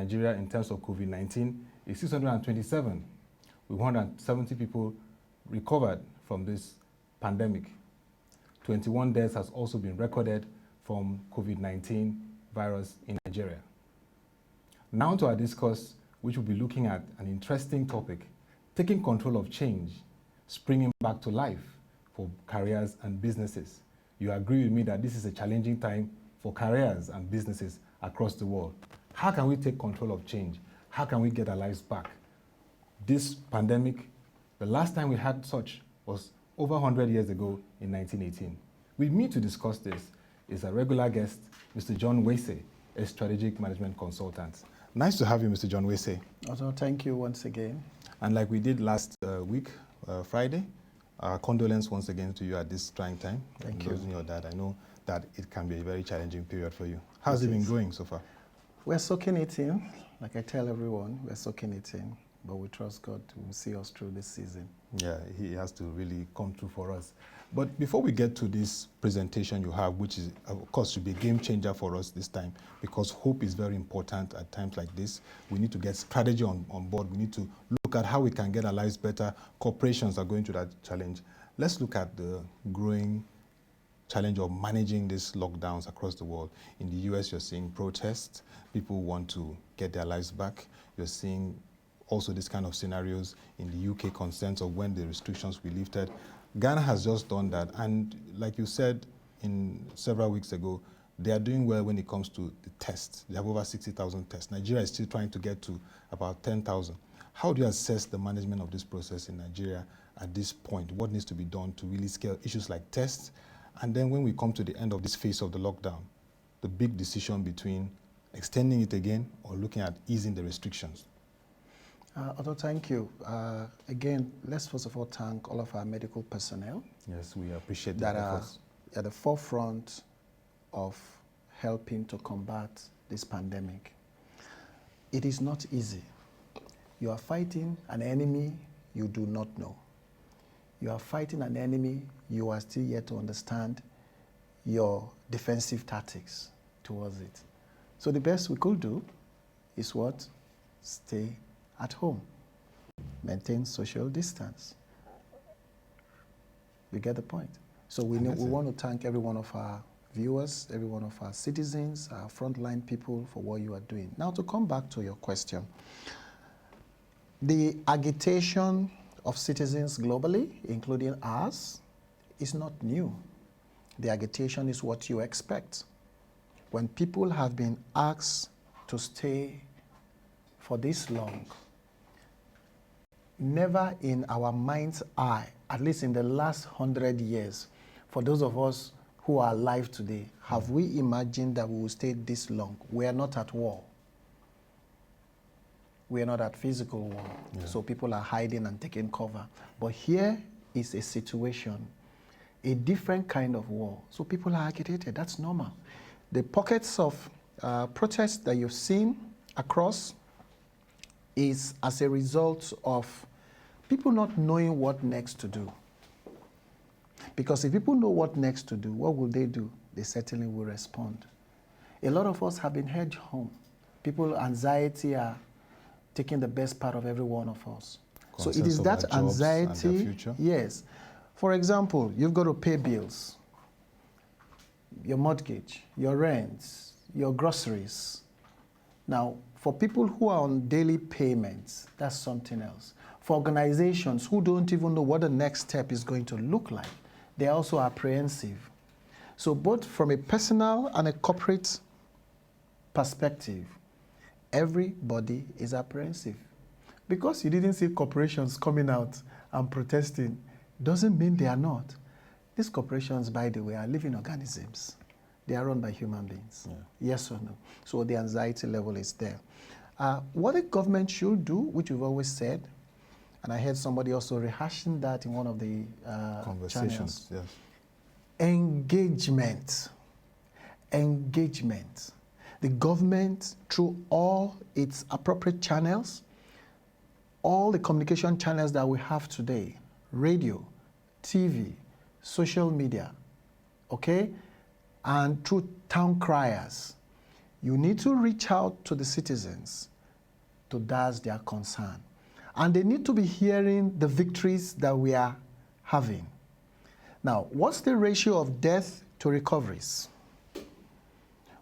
Nigeria in terms of COVID-19 is 627, with 170 people recovered from this pandemic. 21 deaths has also been recorded from COVID-19 virus in Nigeria. Now to our discourse, which will be looking at an interesting topic, taking control of change, springing back to life for careers and businesses. You agree with me that this is a challenging time for careers and businesses across the world. How can we take control of change? How can we get our lives back? This pandemic, the last time we had such was over 100 years ago in 1918. With me to discuss this is a regular guest, Mr. John Wese, a strategic management consultant. Nice to have you, Mr. John Wese. Also, thank you once again. And like we did last week, Friday, our condolence once again to you at this trying time. Thank you. Losing your dad, I know that it can be a very challenging period for you. How's it been going so far? We're soaking it in. Like I tell everyone, we're soaking it in. But we trust God to see us through this season. Yeah, he has to really come through for us. But before we get to this presentation you have, which is, of course, should be a game changer for us this time, because hope is very important at times like this. We need to get strategy on board. We need to look at how we can get our lives better. Corporations are going through that challenge. Let's look at the growing challenge of managing these lockdowns across the world. In the US, you're seeing protests. People want to get their lives back. You're seeing also these kind of scenarios in the UK, concerns of when the restrictions will be lifted. Ghana has just done that, and like you said several weeks ago, they are doing well when it comes to the tests. They have over 60,000 tests. Nigeria is still trying to get to about 10,000. How do you assess the management of this process in Nigeria at this point? What needs to be done to really scale issues like tests? And then when we come to the end of this phase of the lockdown, the big decision between extending it again or looking at easing the restrictions. Otto, thank you. Again, let's first of all thank all of our medical personnel. Yes, we appreciate that their are efforts. At the forefront of helping to combat this pandemic. It is not easy. You are fighting an enemy you do not know. You are fighting an enemy you are still yet to understand your defensive tactics towards it. So the best we could do is what? Stay at home. Maintain social distance. You get the point? So we want to thank every one of our viewers, every one of our citizens, our frontline people for what you are doing. Now to come back to your question. The agitation of citizens globally, including ours, is not new. The agitation is what you expect. When people have been asked to stay for this long, never in our mind's eye, at least in the last 100 years, for those of us who are alive today, have we imagined that we will stay this long? We are not at war. We are not at physical war. Yeah. So people are hiding and taking cover. But here is a situation, a different kind of war. So people are agitated. That's normal. The pockets of protests that you've seen across is as a result of people not knowing what next to do. Because if people know what next to do, what will they do? They certainly will respond. A lot of us have been hedged home. People, anxiety are taking the best part of every one of us. So it is that anxiety. Yes. For example, you've got to pay bills, your mortgage, your rents, your groceries. Now, for people who are on daily payments, that's something else. For organizations who don't even know what the next step is going to look like, they're also apprehensive. So both from a personal and a corporate perspective, everybody is apprehensive. Because you didn't see corporations coming out and protesting doesn't mean they are not. These corporations, by the way, are living organisms. They are run by human beings. Yeah. Yes or no? So the anxiety level is there. What the government should do, which we've always said, and I heard somebody also rehashing that in one of the conversations. Channels. Yes. Engagement. Engagement. The government, through all its appropriate channels, all the communication channels that we have today, radio, TV, social media, okay, and through town criers, you need to reach out to the citizens to that's their concern. And they need to be hearing the victories that we are having. Now, what's the ratio of death to recoveries?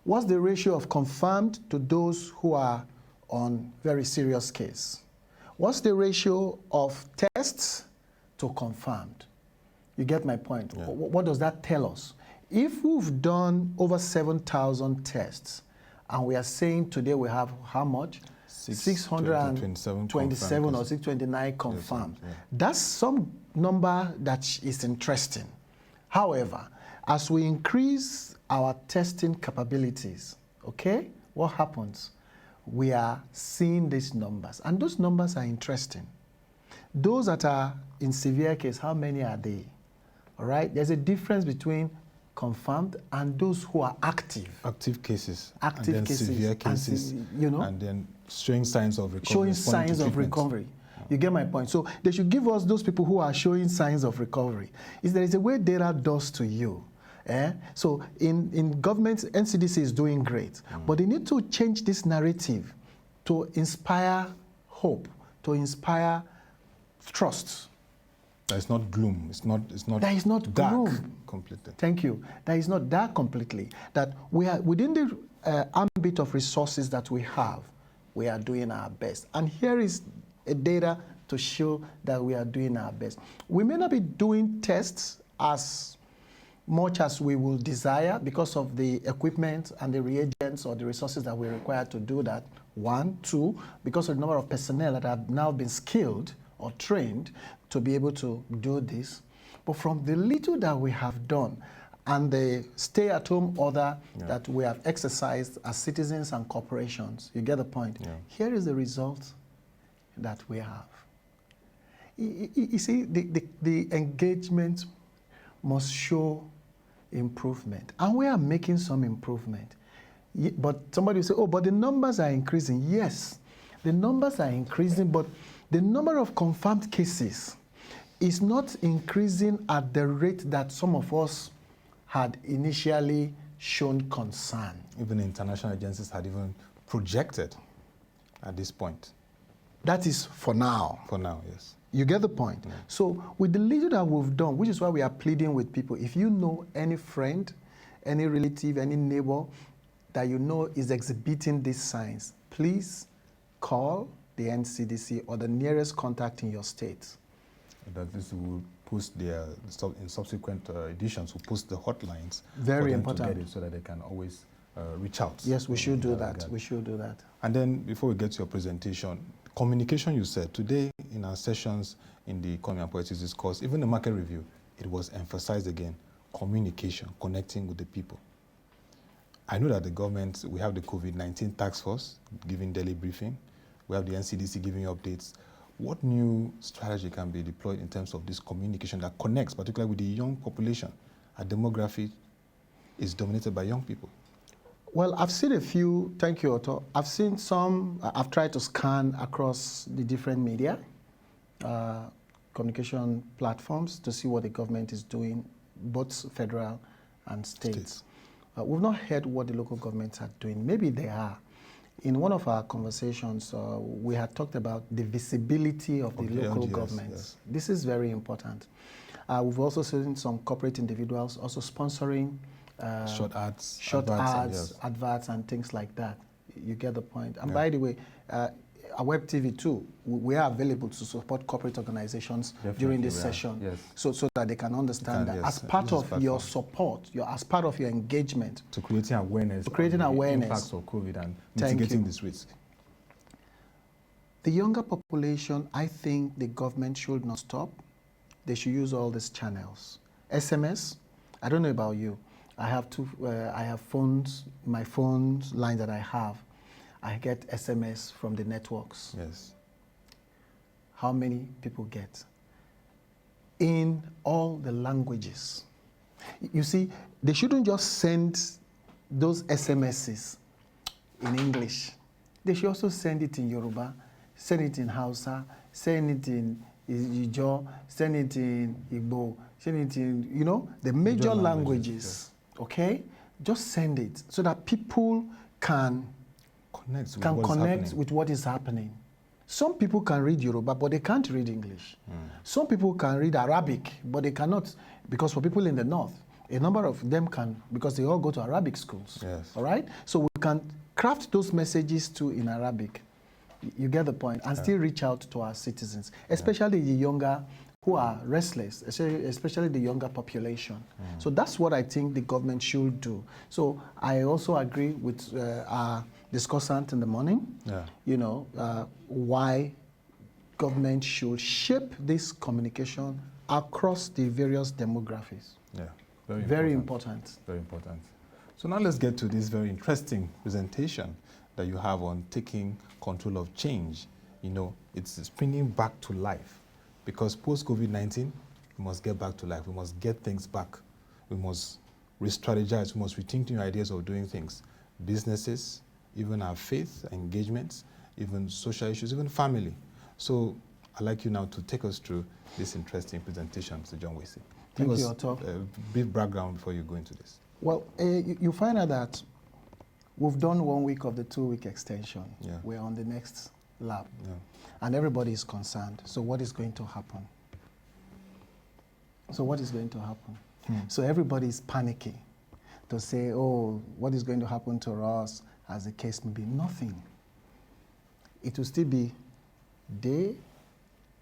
What's the ratio of confirmed to those who are on very serious case? What's the ratio of tests to confirmed? You get my point. Yeah. What does that tell us? If we've done over 7,000 tests, and we are saying today we have how much? 627 or 629 confirmed. Yes, yeah. That's some number that is interesting. However, as we increase our testing capabilities, okay, what happens? We are seeing these numbers, and those numbers are interesting. Those that are in severe case, how many are they? All right, there's a difference between confirmed and those who are active. Active cases. Active and then cases. Severe cases. And then showing signs of recovery. Showing signs of recovery. You get my point? So they should give us those people who are showing signs of recovery. There is a way data does to you. So in government, NCDC is doing great, but they need to change this narrative to inspire hope, to inspire trust. That is not gloom. That is not dark gloom. Completely. Thank you. That is not dark completely. That we are within the ambit of resources that we have, we are doing our best. And here is a data to show that we are doing our best. We may not be doing tests as much as we will desire because of the equipment and the reagents or the resources that we require to do that. One, two, because of the number of personnel that have now been skilled or trained to be able to do this. But from the little that we have done and the stay-at-home order that we have exercised as citizens and corporations, you get the point? Yeah. Here is the result that we have. You see, the engagement must show improvement. And we are making some improvement. But somebody will say, oh, but the numbers are increasing. Yes, the numbers are increasing, but the number of confirmed cases is not increasing at the rate that some of us had initially shown concern. Even international agencies had even projected at this point. That is for now. For now, yes. You get the point? Yeah. So with the little that we've done, which is why we are pleading with people, if you know any friend, any relative, any neighbor that you know is exhibiting these signs, please call the NCDC or the nearest contact in your state. That this will post in subsequent editions, we'll post the hotlines. Very important. To get it so that they can always reach out. Yes, we should do that. We should do that. And then before we get to your presentation, communication, you said, today in our sessions in the Economy and Politics discourse, even the market review, it was emphasized again, communication, connecting with the people. I know that the government, we have the COVID-19 task force giving daily briefing. We have the NCDC giving updates. What new strategy can be deployed in terms of this communication that connects, particularly with the young population? Our demography is dominated by young people. Well, I've seen a few, thank you, Otto. I've seen some, I've tried to scan across the different media, communication platforms to see what the government is doing, both federal and states. We've not heard what the local governments are doing. Maybe they are. In one of our conversations, we had talked about the visibility of the local governments. Yes. This is very important. We've also seen some corporate individuals also sponsoring short ads, adverts, and things like that. You get the point. And by the way, at WebTV too, we are available to support corporate organizations during this session, so that they can understand that as part of your support, as part of your engagement, to creating awareness, impacts of COVID and mitigating this risk. The younger population, I think the government should not stop. They should use all these channels. SMS, I don't know about you. I have phones, my phone's line that I have. I get SMS from the networks. Yes. How many people get? In all the languages. You see, they shouldn't just send those SMSs in English. They should also send it in Yoruba, send it in Hausa, send it in Ijo, send it in Igbo, send it in, the major languages. Okay? Just send it so that people can can connect with what is happening. Some people can read Yoruba, but they can't read English. Some people can read Arabic, but they cannot, because for people in the north, a number of them can, because they all go to Arabic schools. Yes. All right? So we can craft those messages too in Arabic. You get the point, and still reach out to our citizens, especially the younger who are restless, especially the younger population. So that's what I think the government should do. So I also agree with our discussant in the morning, why government should shape this communication across the various demographics. Yeah, very important. Very important. So now let's get to this very interesting presentation that you have on taking control of change. It's springing back to life. Because post-COVID-19, we must get back to life. We must get things back. We must re-strategize. We must rethink new ideas of doing things. Businesses, even our faith, engagements, even social issues, even family. So I'd like you now to take us through this interesting presentation, Mr. John Wesey. Thank you, Otto. A brief background before you go into this. Well, you find out that we've done 1 week of the 2-week extension. Yeah. We're on the next lap. Yeah. And everybody is concerned. So what is going to happen? So everybody is panicking to say, oh, what is going to happen to us, as the case may be? Nothing. It will still be day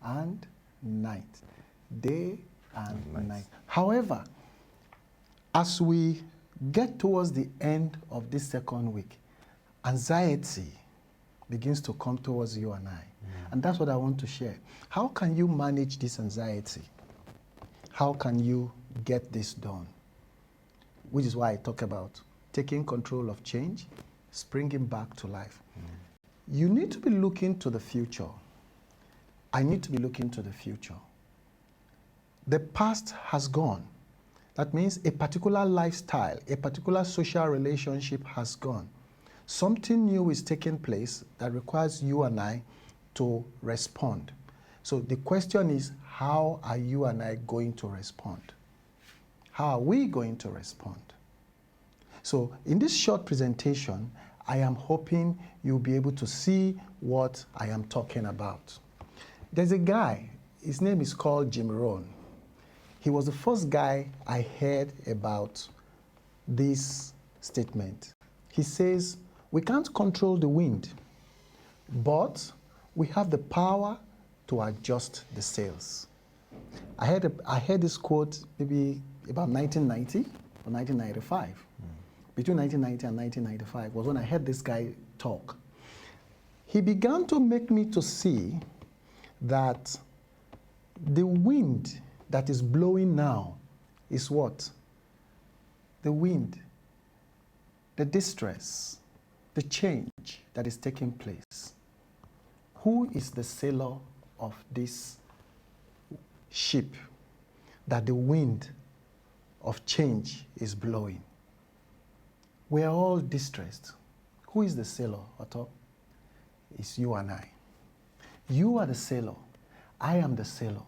and night. Day and night. However, as we get towards the end of this 2nd week, anxiety begins to come towards you and I. And that's what I want to share. How can you manage this anxiety? How can you get this done? Which is why I talk about taking control of change, springing back to life. You need to be looking to the future. I need to be looking to the future. The past has gone. That means a particular lifestyle, a particular social relationship has gone. Something new is taking place that requires you and I to respond. So the question is, how are you and I going to respond? How are we going to respond? So in this short presentation, I am hoping you'll be able to see what I am talking about. There's a guy, his name is called Jim Rohn. He was the first guy I heard about this statement. He says, we can't control the wind, but we have the power to adjust the sails. I heard this quote maybe about 1990 or 1995. Between 1990 and 1995 was when I heard this guy talk. He began to make me to see that the wind that is blowing now is what? The wind, the distress, the change that is taking place. Who is the sailor of this ship that the wind of change is blowing? We are all distressed. Who is the sailor, Otto? It's you and I. You are the sailor. I am the sailor.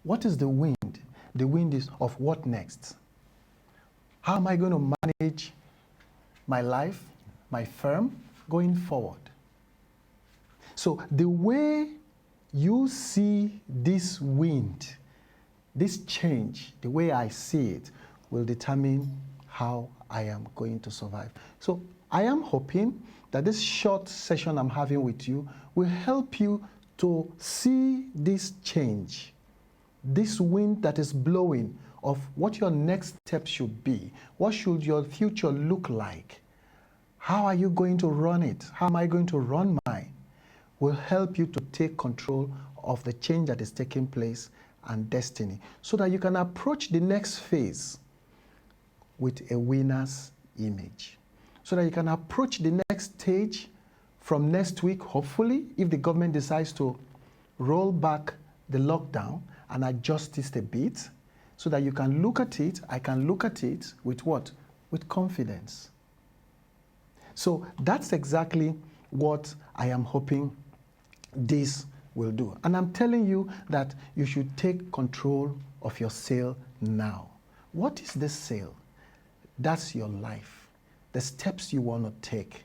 What is the wind? The wind is of what next? How am I going to manage my life, my firm, going forward? So the way you see this wind, this change, the way I see it, will determine how I am going to survive. So I am hoping that this short session I'm having with you will help you to see this change, this wind that is blowing, of what your next step should be. What should your future look like? How are you going to run it? How am I going to run mine? Will help you to take control of the change that is taking place and destiny, so that you can approach the next phase with a winner's image. So that you can approach the next stage from next week, hopefully, if the government decides to roll back the lockdown and adjust it a bit, so that you can look at it, I can look at it with what? With confidence. So that's exactly what I am hoping this will do. And I'm telling you that you should take control of your sail now. What is the sail? That's your life, the steps you want to take,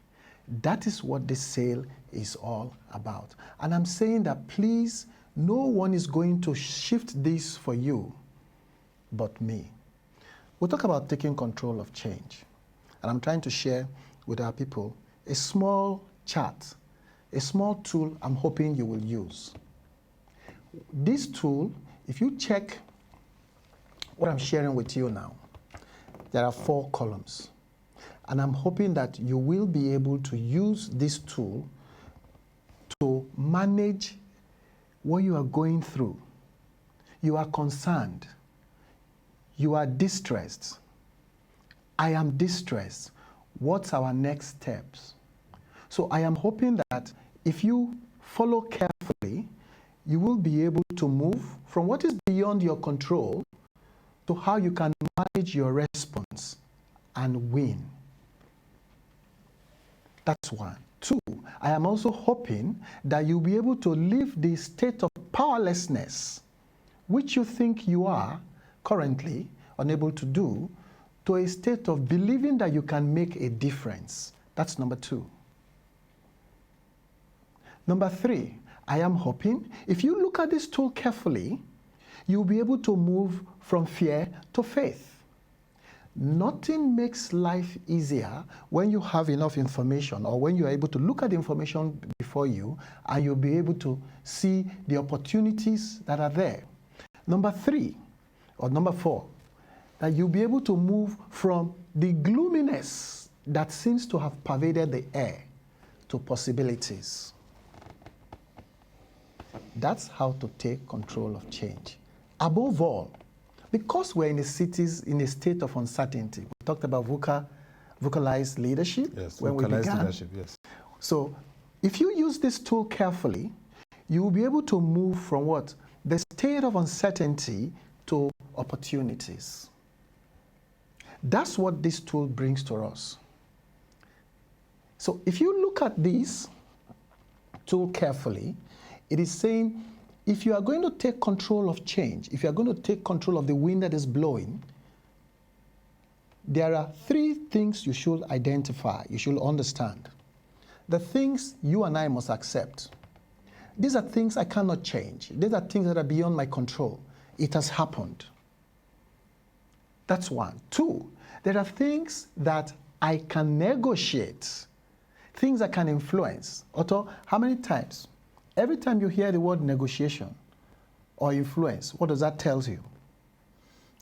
That is what this sale is all about. And I'm saying that please, no one is going to shift this for you but me. We'll talk about taking control of change. And I'm trying to share with our people a small chart, a small tool I'm hoping you will use. This tool, if you check what I'm sharing with you now, there are 4 columns. And I'm hoping that you will be able to use this tool to manage what you are going through. You are concerned. You are distressed. I am distressed. What's our next steps? So I am hoping that if you follow carefully, you will be able to move from what is beyond your control to how you can manage your response and win. That's 1. 2, I am also hoping that you'll be able to leave the state of powerlessness, which you think you are currently unable to do, to a state of believing that you can make a difference. That's number 2. Number 3, I am hoping if you look at this tool carefully, you'll be able to move from fear to faith. Nothing makes life easier when you have enough information, or when you're able to look at the information before you and you'll be able to see the opportunities that are there. Number 3 or number 4, that you'll be able to move from the gloominess that seems to have pervaded the air to possibilities. That's how to take control of change. Above all, because we're in a state of uncertainty. We talked about vocalized leadership when we began. Leadership, yes. So if you use this tool carefully, you will be able to move from what? The state of uncertainty to opportunities. That's what this tool brings to us. So if you look at this tool carefully, it is saying, if you are going to take control of change, if you are going to take control of the wind that is blowing, there are 3 things you should identify, you should understand. The things you and I must accept. These are things I cannot change. These are things that are beyond my control. It has happened. That's 1. 2, there are things that I can negotiate, things I can influence. Otto, how many times? Every time you hear the word negotiation or influence, what does that tell you?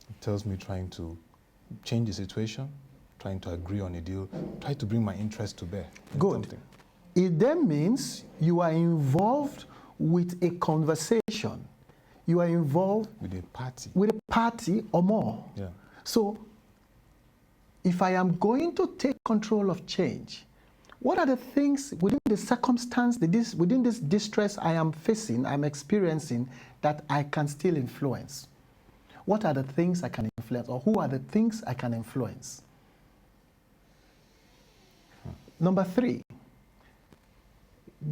It tells me trying to change the situation, trying to agree on a deal, try to bring my interest to bear. Good. Something. It then means you are involved with a conversation. You are involved with a party. With a party or more. Yeah. So if I am going to take control of change, what are the things within the circumstance, within this distress I am facing, I'm experiencing, that I can still influence? What are the things I can influence, or who are the things I can influence? Number 3,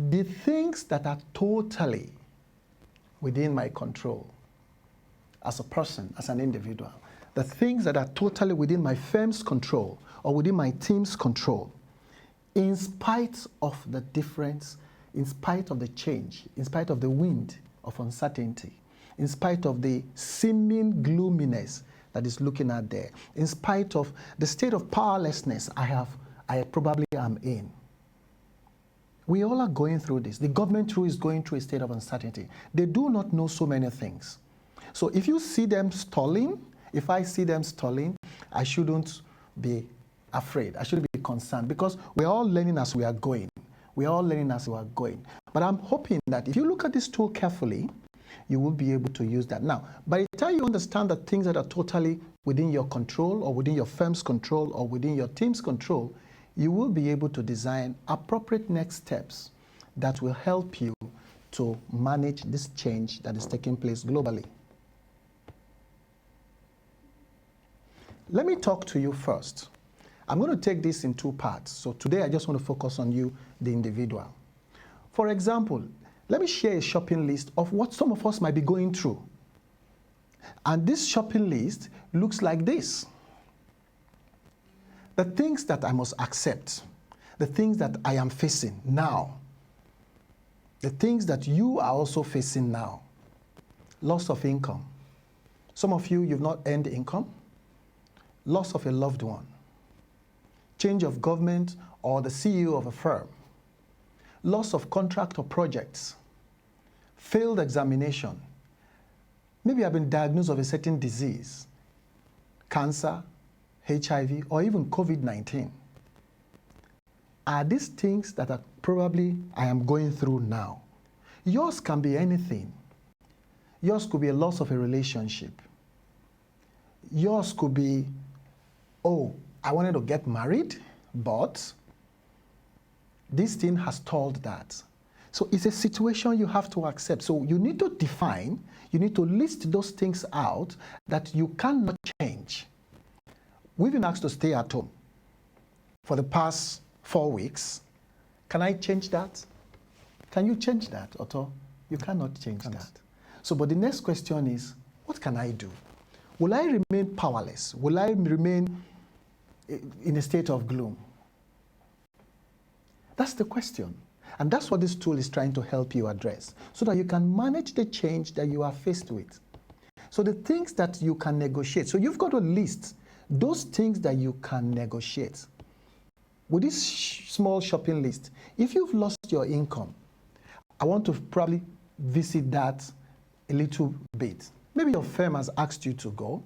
the things that are totally within my control as a person, as an individual, the things that are totally within my firm's control or within my team's control, in spite of the difference, in spite of the change, in spite of the wind of uncertainty, in spite of the seeming gloominess that is looking out there, in spite of the state of powerlessness I probably am in. We all are going through this. The government too is going through a state of uncertainty. They do not know so many things. So if you see them stalling, if I see them stalling, I shouldn't be afraid. I shouldn't be concerned, because we're all learning as we are going. We're all learning as we are going. But I'm hoping that if you look at this tool carefully, you will be able to use that. Now, by the time you understand the things that are totally within your control, or within your firm's control, or within your team's control, you will be able to design appropriate next steps that will help you to manage this change that is taking place globally. Let me talk to you first. I'm going to take this in 2 parts. So today I just want to focus on you, the individual. For example, let me share a shopping list of what some of us might be going through. And this shopping list looks like this. The things that I must accept, the things that I am facing now, the things that you are also facing now. Loss of income. Some of you, you've not earned income. Loss of a loved one. Change of government or the CEO of a firm. Loss of contract or projects. Failed examination. Maybe I've been diagnosed of a certain disease, cancer, HIV, or even COVID-19. Are these things that are probably I am going through now? Yours can be anything. Yours could be a loss of a relationship. Yours could be, oh, I wanted to get married, but this thing has stalled that. So it's a situation you have to accept. So you need to define, you need to list those things out that you cannot change. We've been asked to stay at home for the past 4 weeks. Can I change that? Can you change that, Otto? You cannot change that. So, but the next question is, what can I do? Will I remain powerless? Will I remain in a state of gloom? That's the question. And that's what this tool is trying to help you address, so that you can manage the change that you are faced with. So the things that you can negotiate. So you've got to list those things that you can negotiate. With this small shopping list, if you've lost your income, I want to probably visit that a little bit. Maybe your firm has asked you to go.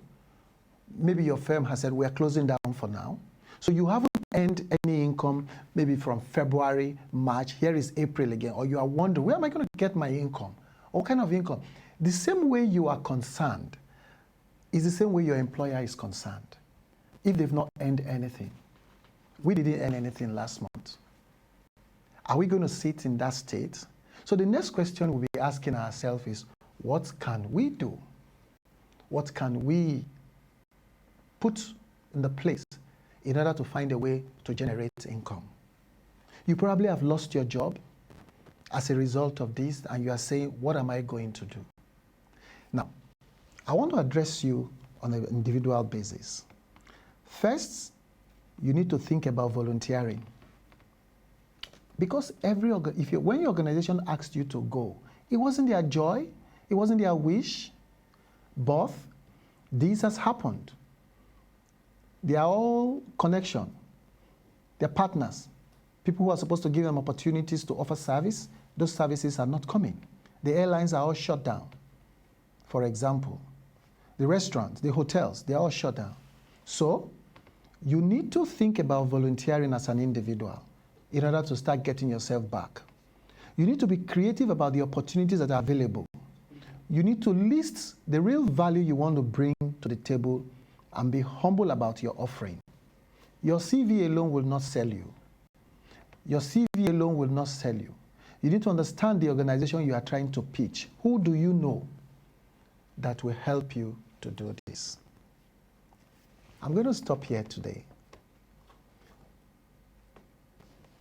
Maybe your firm has said, we're closing down for now. So you haven't earned any income maybe from February, March, here is April again, or you are wondering, where am I going to get my income? What kind of income? The same way you are concerned is the same way your employer is concerned. If they've not earned anything. We didn't earn anything last month. Are we going to sit in that state? So the next question we'll be asking ourselves is, what can we do? What can we put in the place in order to find a way to generate income? You probably have lost your job as a result of this, and you are saying, what am I going to do? Now, I want to address you on an individual basis. First, you need to think about volunteering. Because when your organization asked you to go, it wasn't their joy, it wasn't their wish, but this has happened. They are all connection. They're partners. People who are supposed to give them opportunities to offer service, those services are not coming. The airlines are all shut down, for example. The restaurants, the hotels, they're all shut down. So, you need to think about volunteering as an individual in order to start getting yourself back. You need to be creative about the opportunities that are available. You need to list the real value you want to bring to the table and be humble about your offering. Your CV alone will not sell you. Your CV alone will not sell you. You need to understand the organization you are trying to pitch. Who do you know that will help you to do this? I'm going to stop here today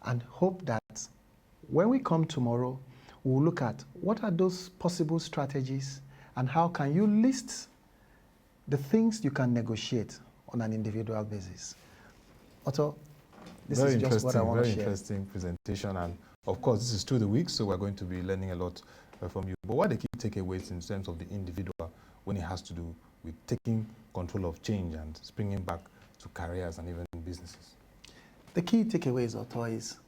and hope that when we come tomorrow, we'll look at what are those possible strategies and how can you list the things you can negotiate on an individual basis. Otto, this is just what I want to share. Very interesting presentation, and of course this is through the week, so we're going to be learning a lot from you. But what are the key takeaways in terms of the individual when it has to do with taking control of change and springing back to careers and even businesses? The key takeaways, Otto, is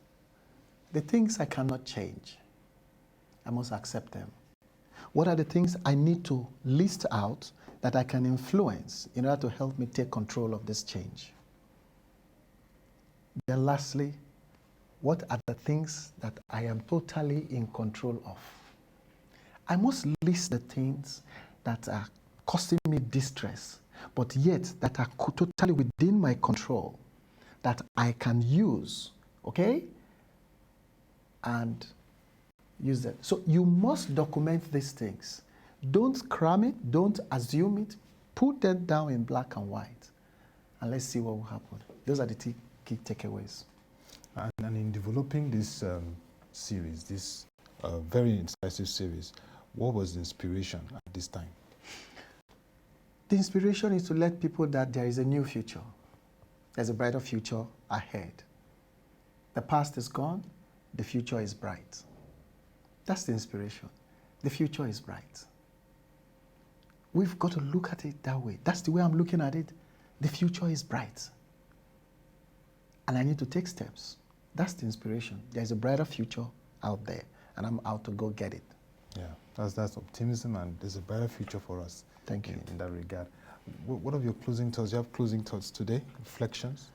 the things I cannot change, I must accept them. What are the things I need to list out that I can influence in order to help me take control of this change? Then lastly, what are the things that I am totally in control of? I must list the things that are causing me distress, but yet that are totally within my control, that I can use, okay? And use them. So you must document these things. Don't cram it, don't assume it, put them down in black and white, and let's see what will happen. Those are the key takeaways. And in developing this series, this very incisive series, what was the inspiration at this time? The inspiration is to let people that there is a new future. There's a brighter future ahead. The past is gone, the future is bright. That's the inspiration. The future is bright. We've got to look at it that way. That's the way I'm looking at it. The future is bright. And I need to take steps. That's the inspiration. There's a brighter future out there, and I'm out to go get it. Yeah, that's optimism, and there's a brighter future for us. Thank you. In that regard. What are your closing thoughts? You have closing thoughts today? Reflections?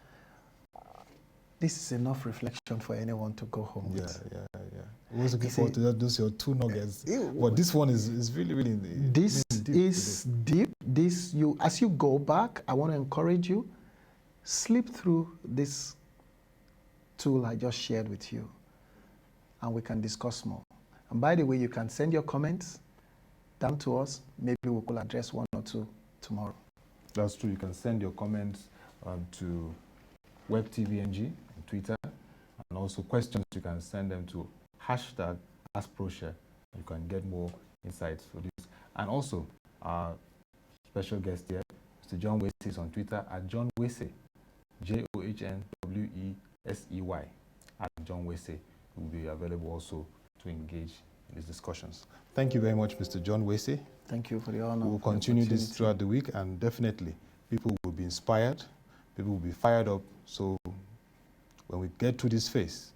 This is enough reflection for anyone to go home with. Yeah. I was looking forward to that. Those are your 2 nuggets. But this one is really This is deep. This, as you go back, I want to encourage you, sleep through this tool I just shared with you, and we can discuss more. And by the way, you can send your comments down to us. Maybe we could address 1 or 2 tomorrow. That's true. You can send your comments to WebTVNG on Twitter, and also questions, you can send them to #AskProShare. You can get more insights for this. And also, our special guest here, Mr. John Wesey, is on Twitter at John Wesey, JOHNWESEY, at John Wesey. He will be available also to engage in these discussions. Thank you very much, Mr. John Wesey. Thank you for the honor. We will continue this throughout the week, and definitely people will be inspired, people will be fired up. So when we get to this phase,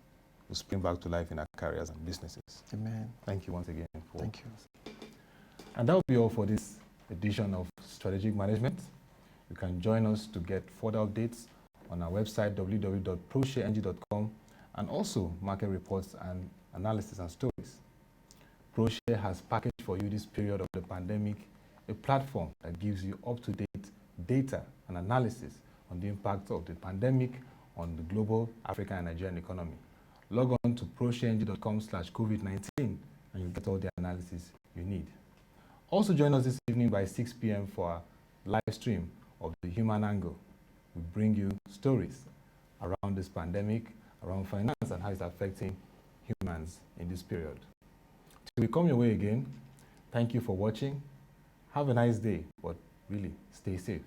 we'll spring back to life in our careers and businesses. Amen. Thank you once again. Thank you. And that will be all for this edition of Strategic Management. You can join us to get further updates on our website, www.proshareng.com, and also market reports and analysis and stories. ProShare has packaged for you this period of the pandemic a platform that gives you up-to-date data and analysis on the impact of the pandemic on the global, African, and Nigerian economy. Log on to proshareng.com/COVID-19 and you'll get all the analysis you need. Also join us this evening by 6 p.m. for our live stream of The Human Angle. We bring you stories around this pandemic, around finance, and how it's affecting humans in this period. Till we come your way again, thank you for watching. Have a nice day, but really, stay safe.